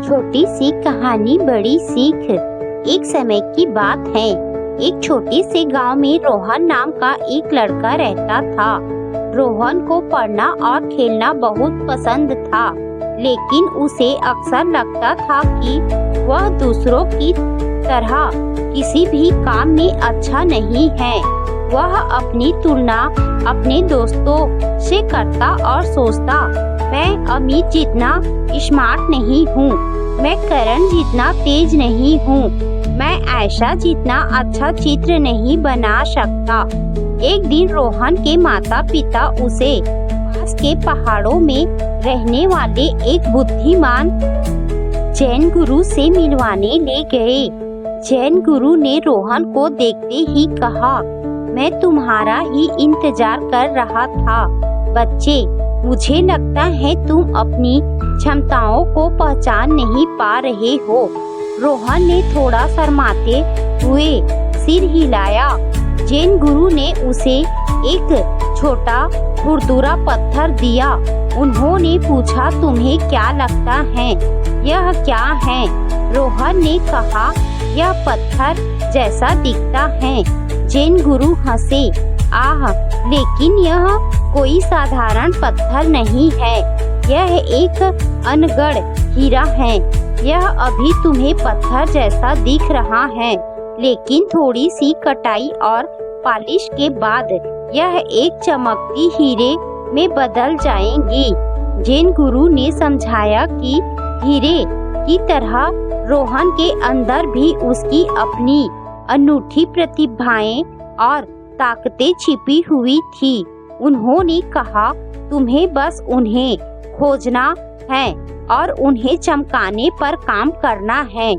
छोटी सी कहानी बड़ी सीख। एक समय की बात है, एक छोटे से गांव में रोहन नाम का एक लड़का रहता था। रोहन को पढ़ना और खेलना बहुत पसंद था, लेकिन उसे अक्सर लगता था कि वह दूसरों की तरह किसी भी काम में अच्छा नहीं है। वह अपनी तुलना अपने दोस्तों से करता और सोचता, मैं अमित जितना स्मार्ट नहीं हूँ, मैं करण जितना तेज नहीं हूँ, मैं आयशा जितना अच्छा चित्र नहीं बना सकता। एक दिन रोहन के माता पिता उसे पास के पहाड़ों में रहने वाले एक बुद्धिमान जैन गुरु से मिलवाने ले गए। जैन गुरु ने रोहन को देखते ही कहा, मैं तुम्हारा ही इंतजार कर रहा था। बच्चे, मुझे लगता है तुम अपनी क्षमताओं को पहचान नहीं पा रहे हो। रोहन ने थोड़ा शर्माते हुए सिर हिलाया। जैन गुरु ने उसे एक छोटा खुरदुरा पत्थर दिया। उन्होंने पूछा, तुम्हें क्या लगता है यह क्या है? रोहन ने कहा, यह पत्थर जैसा दिखता है। जैन गुरु हंसे, आह, लेकिन यह कोई साधारण पत्थर नहीं है, यह एक अनगढ़ हीरा है। यह अभी तुम्हें पत्थर जैसा दिख रहा है, लेकिन थोड़ी सी कटाई और पॉलिश के बाद यह एक चमकती हीरे में बदल जाएंगी। जैन गुरु ने समझाया कि हीरे की तरह रोहन के अंदर भी उसकी अपनी अनूठी प्रतिभाएं और ताकतें छिपी हुई थी। उन्होंने कहा, तुम्हें बस उन्हें खोजना है और उन्हें चमकाने पर काम करना है।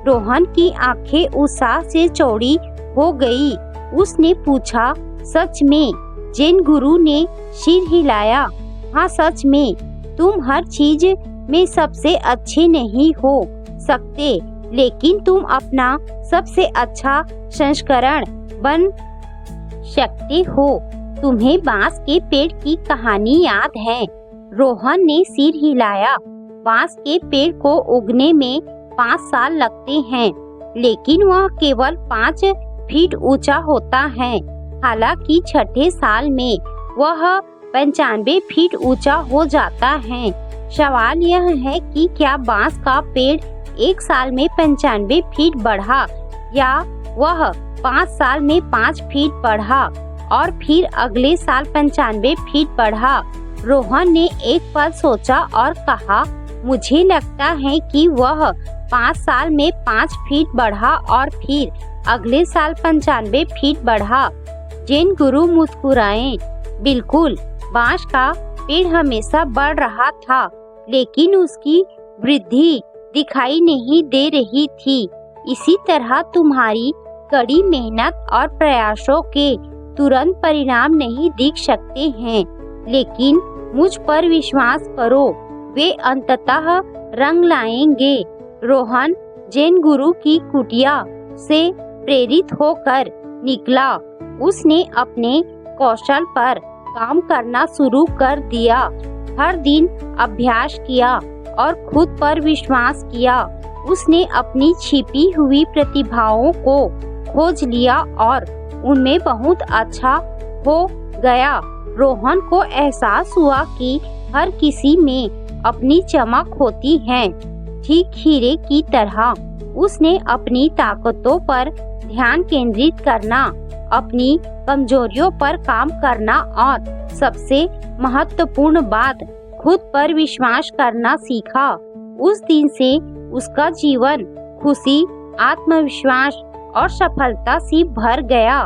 रोहन की आंखें उत्साह से चौड़ी हो गई। उसने पूछा, सच में? जैन गुरु ने सिर हिलाया, हाँ सच में। तुम हर चीज में सबसे अच्छे नहीं हो सकते, लेकिन तुम अपना सबसे अच्छा संस्करण बन सकते हो। तुम्हें बांस के पेड़ की कहानी याद है? रोहन ने सिर हिलाया। बांस के पेड़ को उगने में 5 साल लगते हैं, लेकिन वह केवल 5 फीट ऊंचा होता है। हालांकि छठे साल में वह 95 फीट ऊंचा हो जाता है। सवाल यह है कि क्या बांस का पेड़ एक साल में 95 फीट बढ़ा, या वह 5 साल में 5 फीट बढ़ा और फिर अगले साल 95 फीट बढ़ा? रोहन ने एक पल सोचा और कहा, मुझे लगता है कि वह 5 साल में 5 फीट बढ़ा और फिर अगले साल 95 फीट बढ़ा। जैन गुरु मुस्कुराए, बिल्कुल, बांस का पेड़ हमेशा बढ़ रहा था, लेकिन उसकी वृद्धि दिखाई नहीं दे रही थी। इसी तरह तुम्हारी कड़ी मेहनत और प्रयासों के तुरंत परिणाम नहीं दिख सकते हैं, लेकिन मुझ पर विश्वास करो, वे अंततः रंग लाएंगे। रोहन जैन गुरु की कुटिया से प्रेरित होकर निकला। उसने अपने कौशल पर काम करना शुरू कर दिया। हर दिन अभ्यास किया और खुद पर विश्वास किया। उसने अपनी छिपी हुई प्रतिभाओं को खोज लिया और उनमें बहुत अच्छा हो गया। रोहन को एहसास हुआ कि हर किसी में अपनी चमक होती है, ठीक हीरे की तरह। उसने अपनी ताकतों पर ध्यान केंद्रित करना, अपनी कमजोरियों पर काम करना और सबसे महत्वपूर्ण बात, खुद पर विश्वास करना सीखा। उस दिन से उसका जीवन खुशी, आत्मविश्वास और सफलता से भर गया।